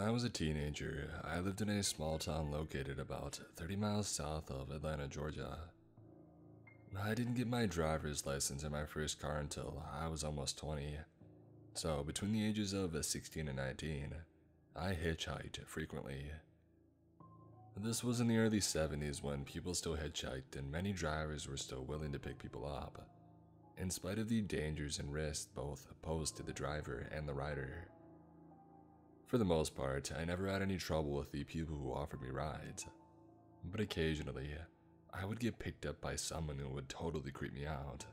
I was a teenager, I lived in a small town located about 30 miles south of Atlanta, Georgia. I didn't get my driver's license in my first car until I was almost 20. So between the ages of 16 and 19, I hitchhiked frequently. This was in the early 70s when people still hitchhiked and many drivers were still willing to pick people up, in spite of the dangers and risks both posed to the driver and the rider. For the most part, I never had any trouble with the people who offered me rides, but occasionally, I would get picked up by someone who would totally creep me out.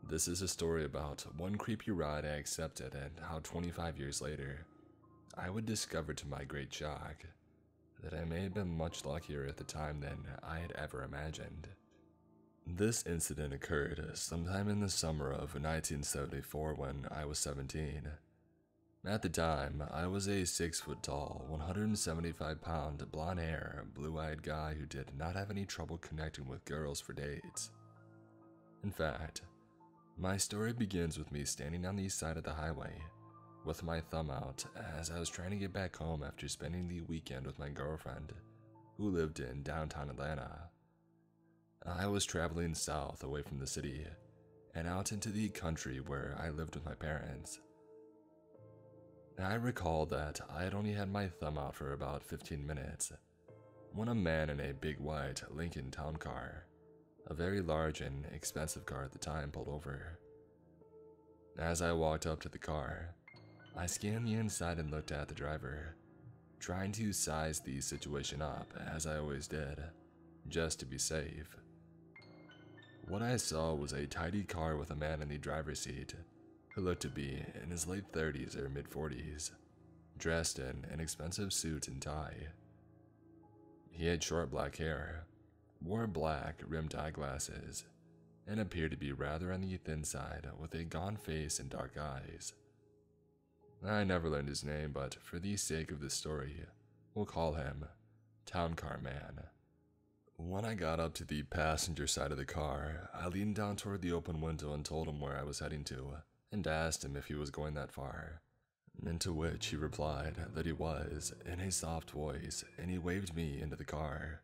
This is a story about one creepy ride I accepted and how 25 years later, I would discover to my great shock that I may have been much luckier at the time than I had ever imagined. This incident occurred sometime in the summer of 1974 when I was 17. At the time, I was a 6-foot-tall, 175-pound, blonde-hair, blue-eyed guy who did not have any trouble connecting with girls for dates. In fact, my story begins with me standing on the side of the highway, with my thumb out as I was trying to get back home after spending the weekend with my girlfriend, who lived in downtown Atlanta. I was traveling south away from the city, and out into the country where I lived with my parents. I recall that I had only had my thumb out for about 15 minutes when a man in a big white Lincoln town car, a very large and expensive car at the time, pulled over. As I walked up to the car, I scanned the inside and looked at the driver, trying to size the situation up as I always did, just to be safe. What I saw was a tidy car with a man in the driver's seat who looked to be in his late 30s or mid-40s, dressed in an expensive suit and tie. He had short black hair, wore black rimmed eyeglasses, and appeared to be rather on the thin side with a gaunt face and dark eyes. I never learned his name, but for the sake of this story, we'll call him Town Car Man. When I got up to the passenger side of the car, I leaned down toward the open window and told him where I was heading to, and asked him if he was going that far, and to which he replied that he was, in a soft voice, and he waved me into the car.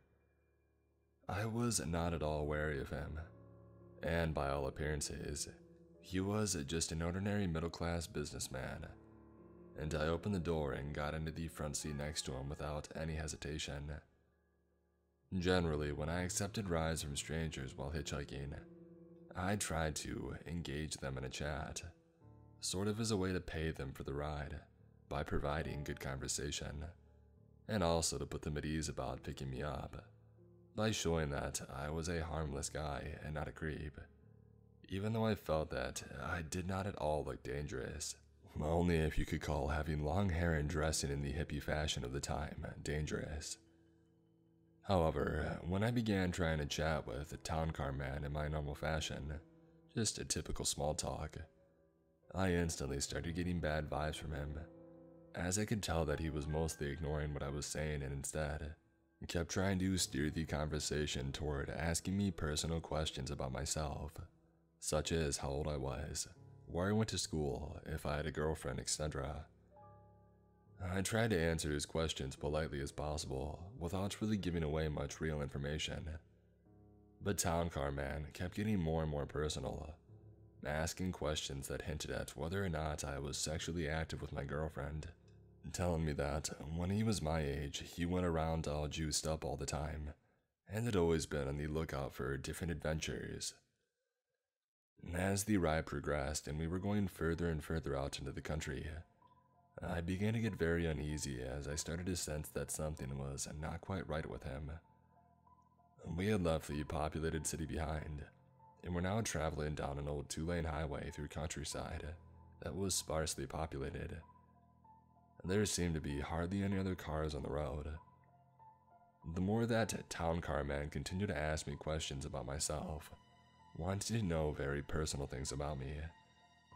I was not at all wary of him, and by all appearances, he was just an ordinary middle-class businessman, and I opened the door and got into the front seat next to him without any hesitation. Generally, when I accepted rides from strangers while hitchhiking, I tried to engage them in a chat, sort of as a way to pay them for the ride by providing good conversation, and also to put them at ease about picking me up by showing that I was a harmless guy and not a creep, even though I felt that I did not at all look dangerous, only if you could call having long hair and dressing in the hippie fashion of the time dangerous. However, when I began trying to chat with the Town Car Man in my normal fashion, just a typical small talk, I instantly started getting bad vibes from him, as I could tell that he was mostly ignoring what I was saying and instead kept trying to steer the conversation toward asking me personal questions about myself, such as how old I was, where I went to school, if I had a girlfriend, etc. I tried to answer his questions politely as possible without really giving away much real information, but Town Car Man kept getting more and more personal, asking questions that hinted at whether or not I was sexually active with my girlfriend, telling me that when he was my age, he went around all juiced up all the time, and had always been on the lookout for different adventures. As the ride progressed and we were going further and further out into the country, I began to get very uneasy as I started to sense that something was not quite right with him. We had left the populated city behind, and were now traveling down an old 2-lane highway through countryside that was sparsely populated. There seemed to be hardly any other cars on the road. The more that Town Car Man continued to ask me questions about myself, wanting to know very personal things about me,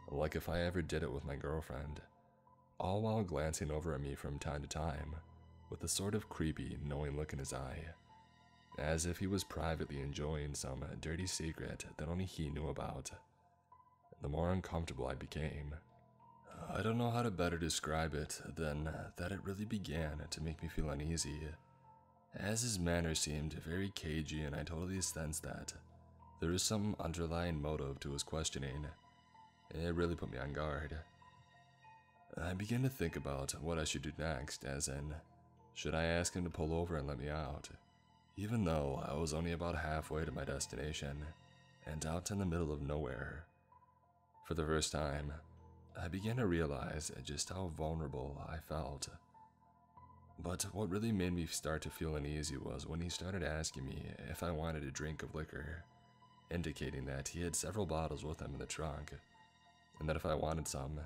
like if I ever did it with my girlfriend, all while glancing over at me from time to time with a sort of creepy, knowing look in his eye, as if he was privately enjoying some dirty secret that only he knew about. The more uncomfortable I became, I don't know how to better describe it than that it really began to make me feel uneasy, as his manner seemed very cagey, and I totally sensed that there was some underlying motive to his questioning. It really put me on guard. I began to think about what I should do next, as in, should I ask him to pull over and let me out, even though I was only about halfway to my destination, and out in the middle of nowhere. For the first time, I began to realize just how vulnerable I felt. But what really made me start to feel uneasy was when he started asking me if I wanted a drink of liquor, indicating that he had several bottles with him in the trunk, and that if I wanted some,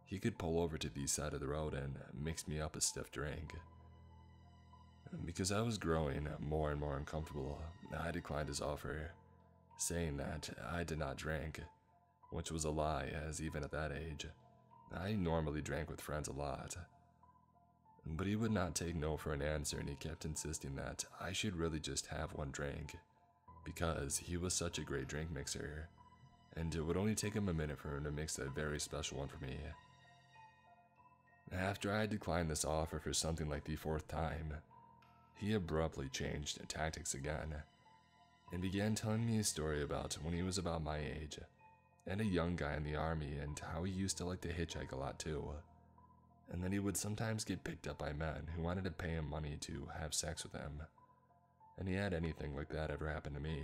he could pull over to the side of the road and mix me up a stiff drink. Because I was growing more and more uncomfortable, I declined his offer, saying that I did not drink, which was a lie, as even at that age, I normally drank with friends a lot. But he would not take no for an answer, and he kept insisting that I should really just have one drink, because he was such a great drink mixer, and it would only take him a minute for him to mix a very special one for me. After I declined this offer for something like the fourth time, he abruptly changed tactics again, and began telling me a story about when he was about my age, and a young guy in the army, and how he used to like to hitchhike a lot too, and that he would sometimes get picked up by men who wanted to pay him money to have sex with him, and he had anything like that ever happen to me.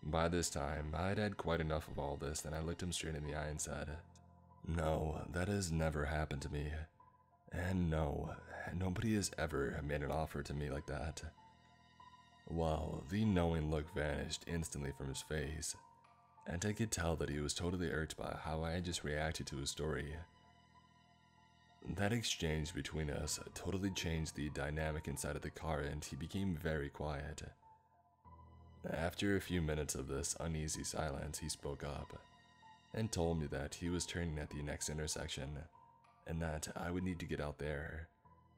By this time, I'd had quite enough of all this, and I looked him straight in the eye and said, "No, that has never happened to me, and no, nobody has ever made an offer to me like that." Well, the knowing look vanished instantly from his face, and I could tell that he was totally irked by how I had just reacted to his story. That exchange between us totally changed the dynamic inside of the car, and he became very quiet. After a few minutes of this uneasy silence, he spoke up and told me that he was turning at the next intersection, and that I would need to get out there,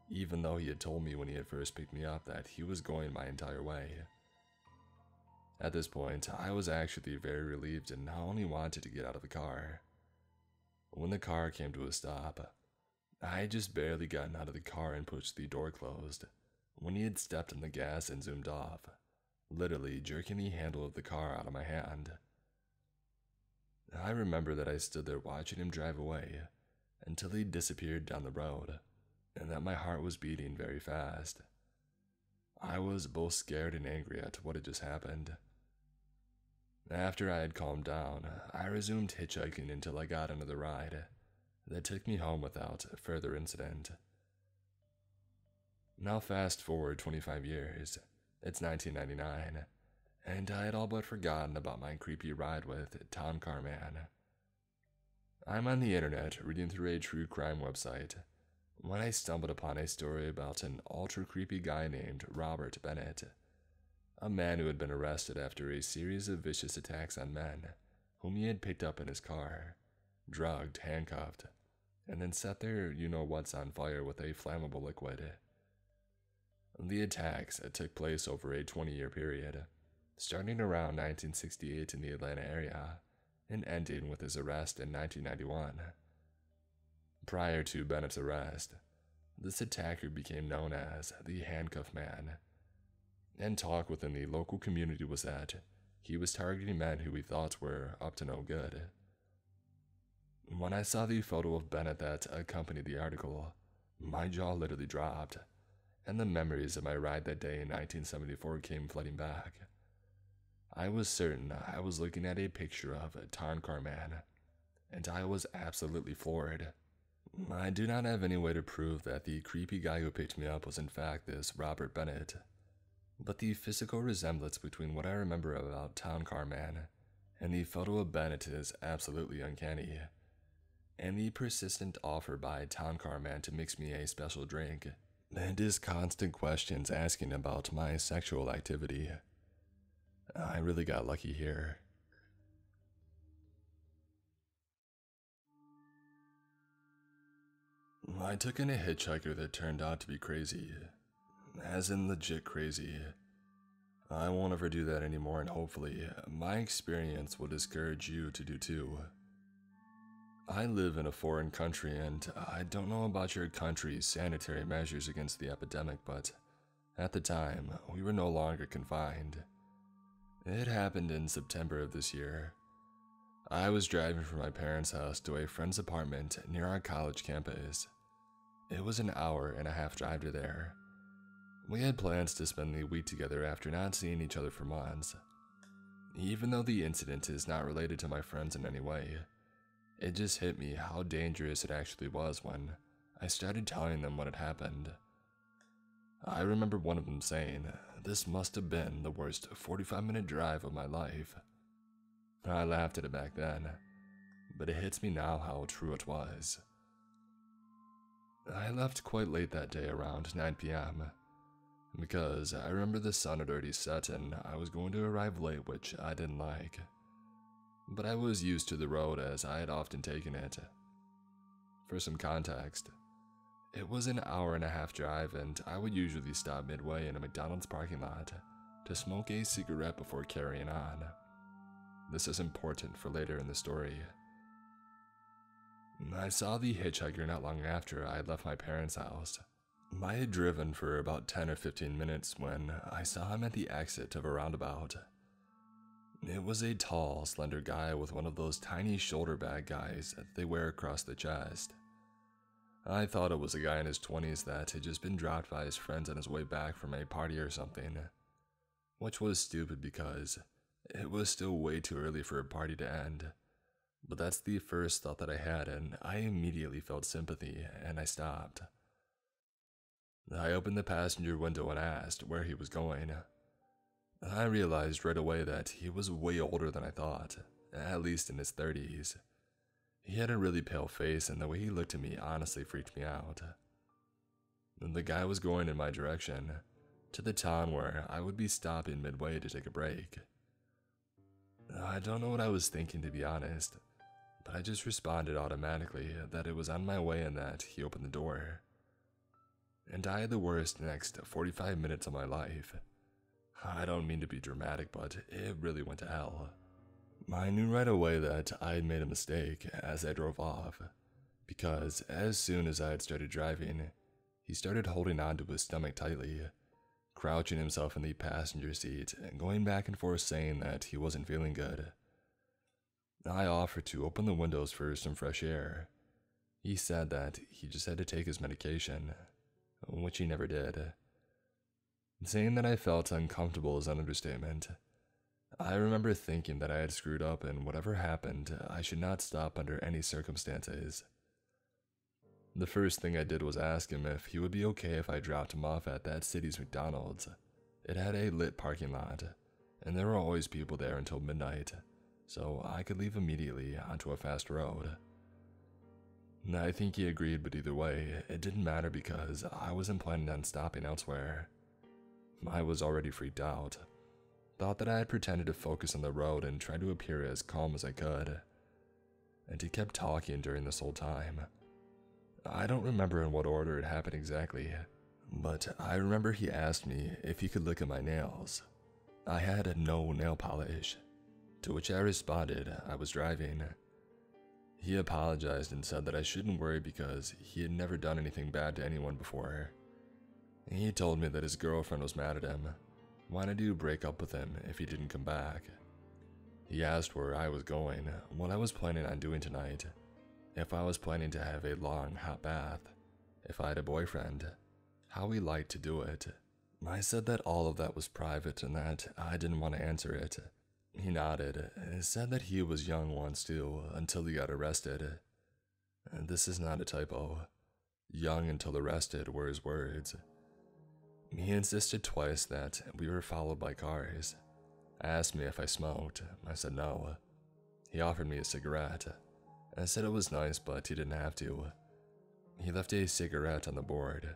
even though he had told me when he had first picked me up that he was going my entire way. At this point, I was actually very relieved and I only wanted to get out of the car. When the car came to a stop, I had just barely gotten out of the car and pushed the door closed when he had stepped on the gas and zoomed off, literally jerking the handle of the car out of my hand. I remember that I stood there watching him drive away until he disappeared down the road, and that my heart was beating very fast. I was both scared and angry at what had just happened. After I had calmed down, I resumed hitchhiking until I got another ride that took me home without further incident. Now fast forward 25 years, it's 1999, and I had all but forgotten about my creepy ride with Town Car Man. I'm on the internet reading through a true crime website when I stumbled upon a story about an ultra creepy guy named Robert Bennett, a man who had been arrested after a series of vicious attacks on men whom he had picked up in his car, drugged, handcuffed, and then set their you-know-whats on fire with a flammable liquid. The attacks took place over a 20-year period, starting around 1968 in the Atlanta area and ending with his arrest in 1991. Prior to Bennett's arrest, this attacker became known as the Handcuff Man, and talk within the local community was that he was targeting men who he thought were up to no good. When I saw the photo of Bennett that accompanied the article, my jaw literally dropped, and the memories of my ride that day in 1974 came flooding back. I was certain I was looking at a picture of a Town Car Man, and I was absolutely floored. I do not have any way to prove that the creepy guy who picked me up was in fact this Robert Bennett, but the physical resemblance between what I remember about Town Car Man and the photo of Bennett is absolutely uncanny, and the persistent offer by Town Car Man to mix me a special drink, and his constant questions asking about my sexual activity. I really got lucky here. I took in a hitchhiker that turned out to be crazy, as in legit crazy. I won't ever do that anymore, and hopefully, my experience will discourage you to do too. I live in a foreign country, and I don't know about your country's sanitary measures against the epidemic, but at the time, we were no longer confined. It happened in September of this year. I was driving from my parents' house to a friend's apartment near our college campus. It was an hour-and-a-half drive to there. We had plans to spend the week together after not seeing each other for months. Even though the incident is not related to my friends in any way, it just hit me how dangerous it actually was when I started telling them what had happened. I remember one of them saying, "This must have been the worst 45-minute drive of my life." I laughed at it back then, but it hits me now how true it was. I left quite late that day, around 9 p.m., because I remember the sun had already set and I was going to arrive late, which I didn't like. But I was used to the road as I had often taken it. For some context, it was an hour-and-a-half drive, and I would usually stop midway in a McDonald's parking lot to smoke a cigarette before carrying on. This is important for later in the story. I saw the hitchhiker not long after I had left my parents' house. I had driven for about 10 or 15 minutes when I saw him at the exit of a roundabout. It was a tall, slender guy with one of those tiny shoulder bag guys that they wear across the chest. I thought it was a guy in his 20s that had just been dropped by his friends on his way back from a party or something, which was stupid because it was still way too early for a party to end. But that's the first thought that I had, and I immediately felt sympathy, and I stopped. I opened the passenger window and asked where he was going. I realized right away that he was way older than I thought, at least in his 30s. He had a really pale face, and the way he looked at me honestly freaked me out. The guy was going in my direction, to the town where I would be stopping midway to take a break. I don't know what I was thinking, to be honest, but I just responded automatically that it was on my way and that he opened the door. And I had the worst next 45 minutes of my life. I don't mean to be dramatic, but it really went to hell. I knew right away that I had made a mistake as I drove off, because as soon as I had started driving, he started holding onto his stomach tightly, crouching himself in the passenger seat and going back and forth saying that he wasn't feeling good. I offered to open the windows for some fresh air. He said that he just had to take his medication, which he never did. Saying that I felt uncomfortable is an understatement. I remember thinking that I had screwed up and whatever happened, I should not stop under any circumstances. The first thing I did was ask him if he would be okay if I dropped him off at that city's McDonald's. It had a lit parking lot, and there were always people there until midnight, so I could leave immediately onto a fast road. I think he agreed, but either way, it didn't matter because I wasn't planning on stopping elsewhere. I was already freaked out. Thought that I had pretended to focus on the road and tried to appear as calm as I could. And he kept talking during this whole time. I don't remember in what order it happened exactly, but I remember he asked me if he could look at my nails. I had no nail polish, to which I responded I was driving. He apologized and said that I shouldn't worry because he had never done anything bad to anyone before. He told me that his girlfriend was mad at him, wanted to break up with him if he didn't come back. He asked where I was going, what I was planning on doing tonight, if I was planning to have a long hot bath, if I had a boyfriend, how we liked to do it. I said that all of that was private and that I didn't want to answer it. He nodded and said that he was young once too, until he got arrested. And this is not a typo. Young until arrested were his words. He insisted twice that we were followed by cars. Asked me if I smoked. I said no. He offered me a cigarette. I said it was nice, but he didn't have to. He left a cigarette on the board.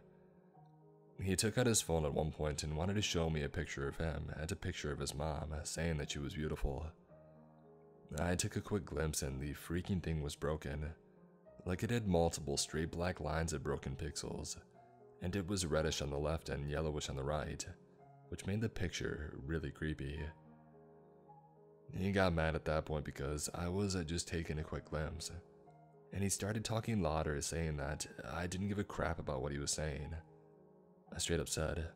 He took out his phone at one point and wanted to show me a picture of him and a picture of his mom, saying that she was beautiful. I took a quick glimpse and the freaking thing was broken. Like it had multiple straight black lines of broken pixels, and it was reddish on the left and yellowish on the right, which made the picture really creepy. He got mad at that point because I was just taking a quick glimpse. and he started talking louder, saying that I didn't give a crap about what he was saying. I straight up said,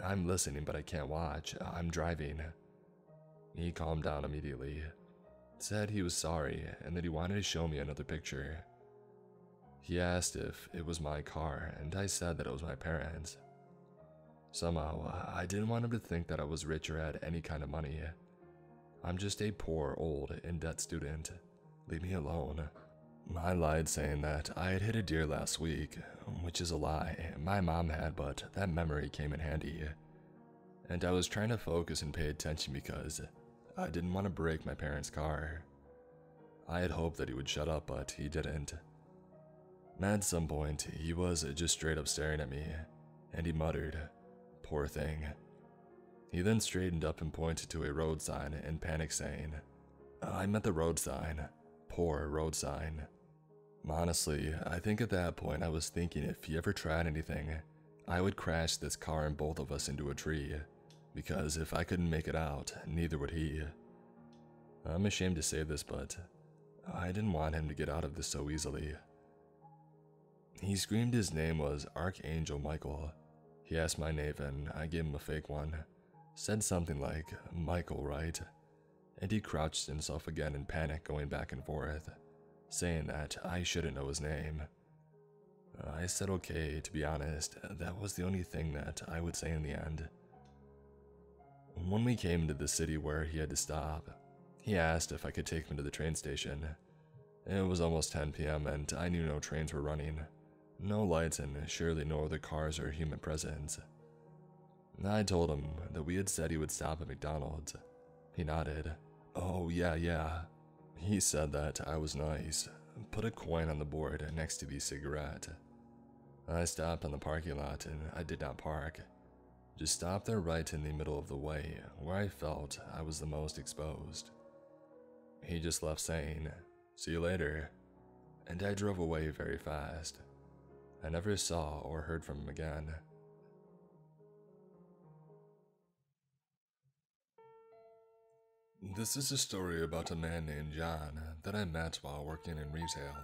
"I'm listening, but I can't watch. I'm driving." He calmed down immediately, said he was sorry, and that he wanted to show me another picture. He asked if it was my car, and I said that it was my parents'. Somehow, I didn't want him to think that I was rich or had any kind of money. I'm just a poor, old, in-debt student. Leave me alone. I lied, saying that I had hit a deer last week, which is a lie. My mom had, but that memory came in handy. And I was trying to focus and pay attention because I didn't want to break my parents' car. I had hoped that he would shut up, but he didn't. At some point, he was just straight up staring at me, and he muttered, "Poor thing." He then straightened up and pointed to a road sign in panic, saying, "I meant the road sign. Poor road sign." Honestly, I think at that point I was thinking if he ever tried anything, I would crash this car and both of us into a tree, because if I couldn't make it out, neither would he. I'm ashamed to say this, but I didn't want him to get out of this so easily. He screamed his name was Archangel Michael. He asked my name and I gave him a fake one. Said something like, "Michael, right?" And he crouched himself again in panic, going back and forth, saying that I shouldn't know his name. I said okay, to be honest, that was the only thing that I would say in the end. When we came to the city where he had to stop, he asked if I could take him to the train station. It was almost 10 p.m. and I knew no trains were running. No lights and surely no other cars or human presence. I told him that we had said he would stop at McDonald's. He nodded. "Oh, yeah." He said that I was nice. Put a coin on the board next to the cigarette. I stopped on the parking lot and I did not park. Just stopped there right in the middle of the way where I felt I was the most exposed. He just left saying, "See you later," and I drove away very fast. I never saw or heard from him again. This is a story about a man named John that I met while working in retail.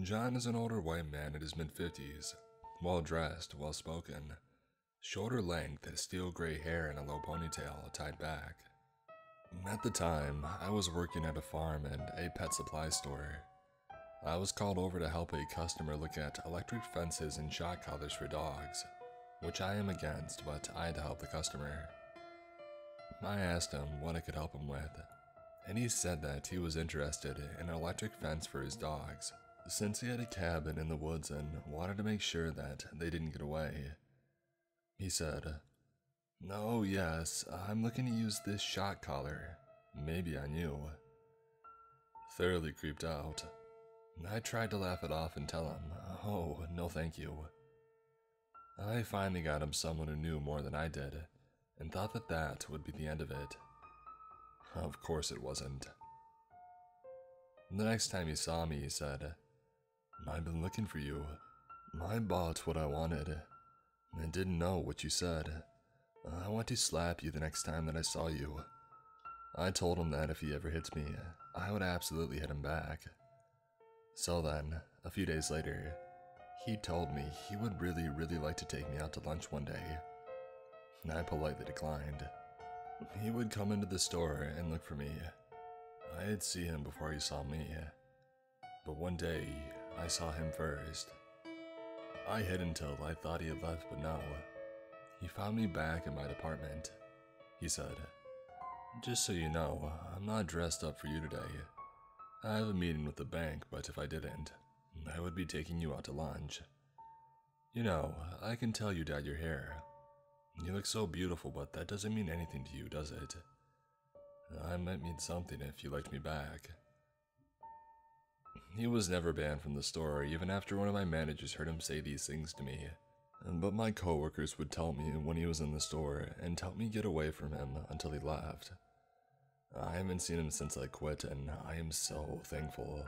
John is an older white man in his mid-50s, well-dressed, well-spoken, shoulder length, steel gray hair and a low ponytail tied back. At the time, I was working at a farm and a pet supply store. I was called over to help a customer look at electric fences and shock collars for dogs, which I am against, but I had to help the customer. I asked him what I could help him with, and he said that he was interested in an electric fence for his dogs, since he had a cabin in the woods and wanted to make sure that they didn't get away. He said, "Oh yes, I'm looking to use this shock collar, maybe on you." Thoroughly creeped out, I tried to laugh it off and tell him, "Oh, no thank you." I finally got him someone who knew more than I did, and thought that that would be the end of it. Of course it wasn't. The next time he saw me, he said, "I've been looking for you. I bought what I wanted. I didn't know what you said. I want to slap you the next time that I saw you." I told him that if he ever hits me, I would absolutely hit him back. So then, a few days later, he told me he would really like to take me out to lunch one day. I politely declined. He would come into the store and look for me. I'd see him before he saw me. But one day, I saw him first. I hid until I thought he had left, but no. He found me back in my department. He said, "Just so you know, I'm not dressed up for you today. I have a meeting with the bank, but if I didn't, I would be taking you out to lunch. You know, I can tell you dyed your hair. You look so beautiful, but that doesn't mean anything to you, does it? I might mean something if you liked me back." He was never banned from the store, even after one of my managers heard him say these things to me. But my coworkers would tell me when he was in the store and help me get away from him until he left. I haven't seen him since I quit, and I am so thankful.